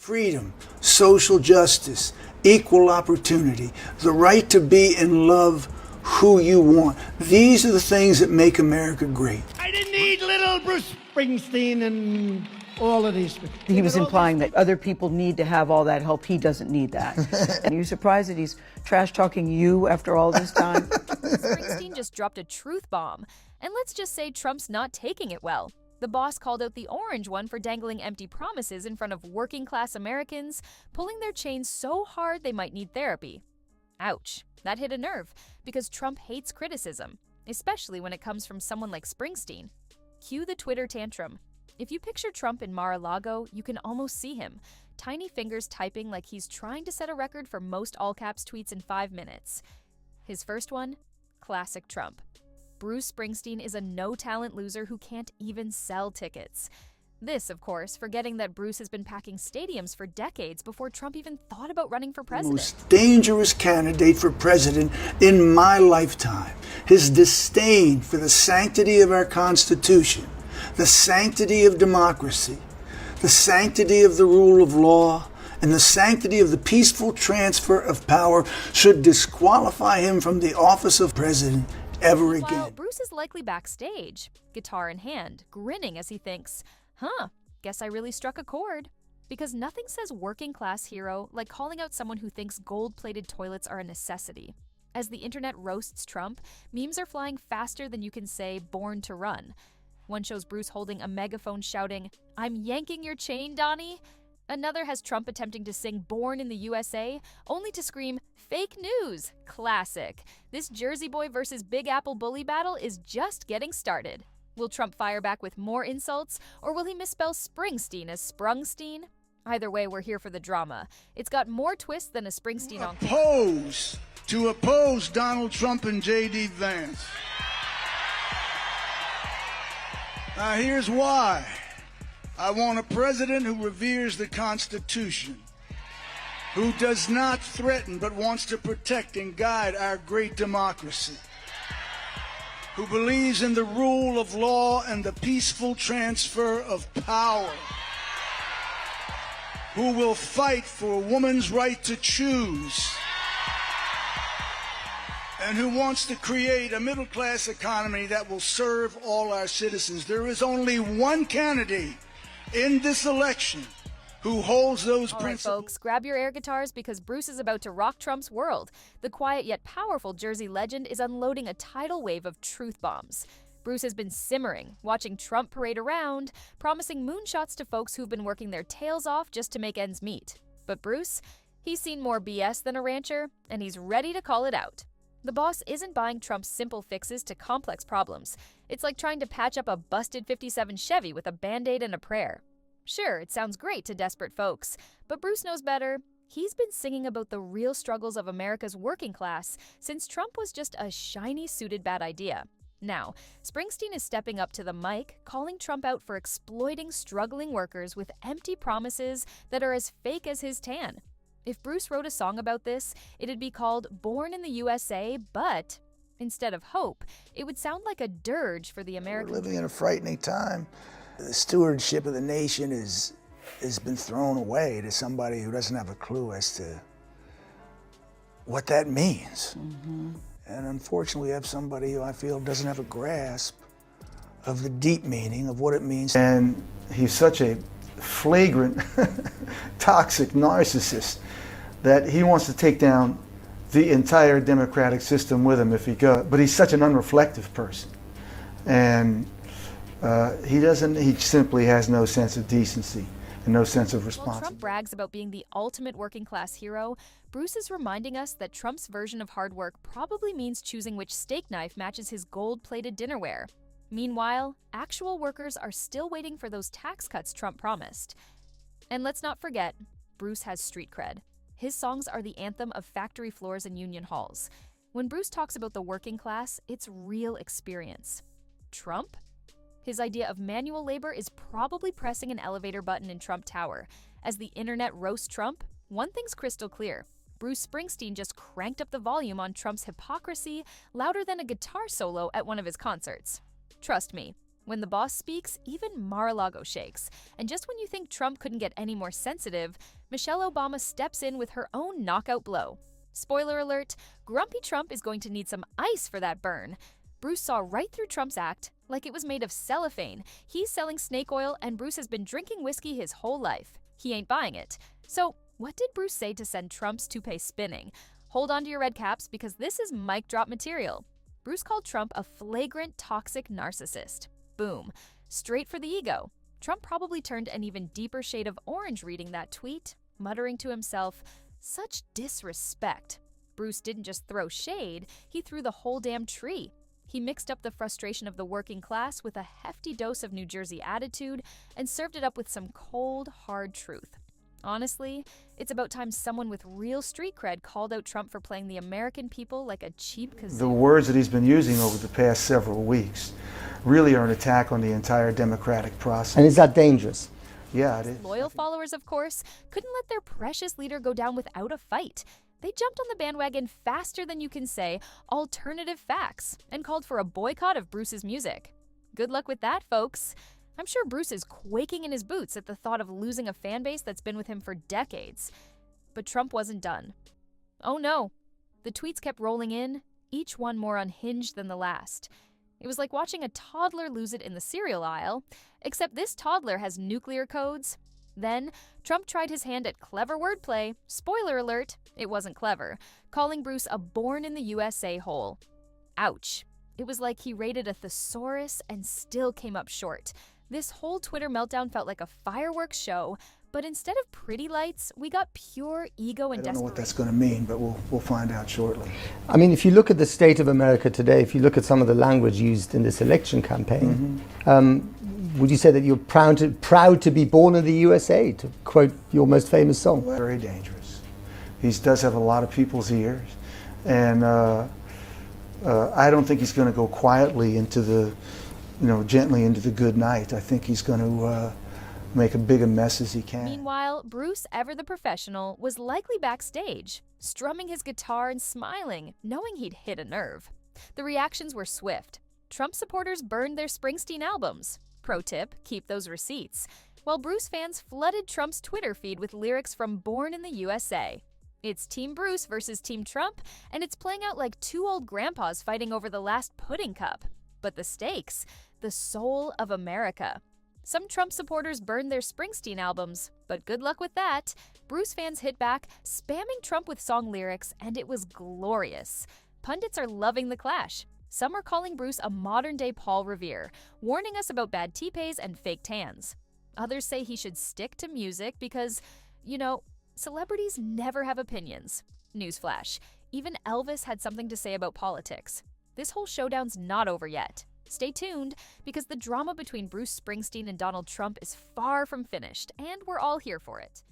Freedom, social justice, equal opportunity, the right to be and love who you want. These are the things that make America great. I didn't need little Bruce Springsteen and all of these people. He was implying that other people need to have all that help. He doesn't need that. And are you surprised that he's trash-talking you after all this time? Springsteen just dropped a truth bomb. And let's just say Trump's not taking it well. The boss called out the orange one for dangling empty promises in front of working-class Americans, pulling their chains so hard they might need therapy. Ouch, that hit a nerve, because Trump hates criticism, especially when it comes from someone like Springsteen. Cue the Twitter tantrum. If you picture Trump in Mar-a-Lago, you can almost see him, tiny fingers typing like he's trying to set a record for most all-caps tweets in 5 minutes. His first one? Classic Trump. Bruce Springsteen is a no-talent loser who can't even sell tickets. This, of course, forgetting that Bruce has been packing stadiums for decades before Trump even thought about running for president. Most dangerous candidate for president in my lifetime. His disdain for the sanctity of our Constitution, the sanctity of democracy, the sanctity of the rule of law, and the sanctity of the peaceful transfer of power should disqualify him from the office of president ever again. While Bruce is likely backstage, guitar in hand, grinning as he thinks, guess I really struck a chord. Because nothing says working-class hero like calling out someone who thinks gold-plated toilets are a necessity. As the internet roasts Trump, memes are flying faster than you can say born to run. One shows Bruce holding a megaphone shouting, "I'm yanking your chain, Donnie." Another has Trump attempting to sing Born in the USA, only to scream, "Fake news!" Classic. This Jersey boy versus Big Apple bully battle is just getting started. Will Trump fire back with more insults, or will he misspell Springsteen as Sprungsteen? Either way, we're here for the drama. It's got more twists than a Springsteen encore. To oppose Donald Trump and J.D. Vance. Now here's why. I want a president who reveres the Constitution, who does not threaten but wants to protect and guide our great democracy, who believes in the rule of law and the peaceful transfer of power, who will fight for a woman's right to choose, and who wants to create a middle-class economy that will serve all our citizens. There is only one candidate in this election who holds those principles. All right, folks, grab your air guitars because Bruce is about to rock Trump's world. The quiet yet powerful Jersey legend is unloading a tidal wave of truth bombs. Bruce has been simmering, watching Trump parade around, promising moonshots to folks who've been working their tails off just to make ends meet. But Bruce, he's seen more BS than a rancher, and he's ready to call it out. The boss isn't buying Trump's simple fixes to complex problems. It's like trying to patch up a busted '57 Chevy with a Band-Aid and a prayer. Sure, it sounds great to desperate folks, but Bruce knows better. He's been singing about the real struggles of America's working class since Trump was just a shiny suited bad idea. Now, Springsteen is stepping up to the mic, calling Trump out for exploiting struggling workers with empty promises that are as fake as his tan. If Bruce wrote a song about this, it'd be called Born in the USA, but instead of hope, it would sound like a dirge for the American We're living in a frightening time. The stewardship of the nation has been thrown away to somebody who doesn't have a clue as to what that means. And unfortunately, we have somebody who I feel doesn't have a grasp of the deep meaning of what it means. And he's such a flagrant, toxic narcissist that he wants to take down the entire democratic system with him if he goes. But he's such an unreflective person. And he simply has no sense of decency and no sense of While responsibility. Trump brags about being the ultimate working-class hero, Bruce is reminding us that Trump's version of hard work probably means choosing which steak knife matches his gold-plated dinnerware. Meanwhile, actual workers are still waiting for those tax cuts Trump promised. And let's not forget, Bruce has street cred. His songs are the anthem of factory floors and union halls. When Bruce talks about the working class, it's real experience. Trump? His idea of manual labor is probably pressing an elevator button in Trump Tower. As the internet roasts Trump, one thing's crystal clear. Bruce Springsteen just cranked up the volume on Trump's hypocrisy louder than a guitar solo at one of his concerts. Trust me, When the boss speaks, even Mar-a-Lago shakes. And just when you think Trump couldn't get any more sensitive, Michelle Obama steps in with her own knockout blow. Spoiler alert, Grumpy Trump is going to need some ice for that burn. Bruce saw right through Trump's act like it was made of cellophane. He's selling snake oil, and Bruce has been drinking whiskey his whole life. He ain't buying it. So, what did Bruce say to send Trump's toupee spinning? Hold on to your red caps because this is mic drop material. Bruce called Trump a flagrant, toxic narcissist. Boom. Straight for the ego. Trump probably turned an even deeper shade of orange reading that tweet, muttering to himself, "Such disrespect." Bruce didn't just throw shade, he threw the whole damn tree. He mixed up the frustration of the working class with a hefty dose of New Jersey attitude and served it up with some cold, hard truth. Honestly, it's about time someone with real street cred called out Trump for playing the American people like a cheap kazoo. The words that he's been using over the past several weeks really are an attack on the entire democratic process. And is that dangerous? Yeah, it is. Loyal followers, of course, couldn't let their precious leader go down without a fight. They jumped on the bandwagon faster than you can say alternative facts and called for a boycott of Bruce's music. Good luck with that, folks. I'm sure Bruce is quaking in his boots at the thought of losing a fan base that's been with him for decades. But Trump wasn't done. Oh no. The tweets kept rolling in, each one more unhinged than the last. It was like watching a toddler lose it in the cereal aisle, except this toddler has nuclear codes. Then, Trump tried his hand at clever wordplay. Spoiler alert, it wasn't clever, calling Bruce a born in the USA hole. Ouch. It was like he rated a thesaurus and still came up short. This whole Twitter meltdown felt like a fireworks show, but instead of pretty lights, we got pure ego and I don't know desperation. what that's going to mean, but we'll find out shortly. I mean, if you look at the state of America today, if you look at some of the language used in this election campaign, would you say that you're proud to be born in the USA, to quote your most famous song? Very dangerous. He does have a lot of people's ears, and I don't think he's going to go quietly into the, gently into the good night. I think he's going to make a big a mess as he can. Meanwhile, Bruce, ever the professional, was likely backstage, strumming his guitar and smiling, knowing he'd hit a nerve. The reactions were swift. Trump supporters burned their Springsteen albums. Pro tip, keep those receipts. While Bruce fans flooded Trump's Twitter feed with lyrics from Born in the USA. It's Team Bruce versus Team Trump, and it's playing out like two old grandpas fighting over the last pudding cup. But the stakes, the soul of America. Some Trump supporters burned their Springsteen albums, but good luck with that. Bruce fans hit back, spamming Trump with song lyrics, and it was glorious. Pundits are loving the clash. Some are calling Bruce a modern-day Paul Revere, warning us about bad toupees and fake tans. Others say he should stick to music because, celebrities never have opinions. Newsflash, even Elvis had something to say about politics. This whole showdown's not over yet. Stay tuned, because the drama between Bruce Springsteen and Donald Trump is far from finished, and we're all here for it.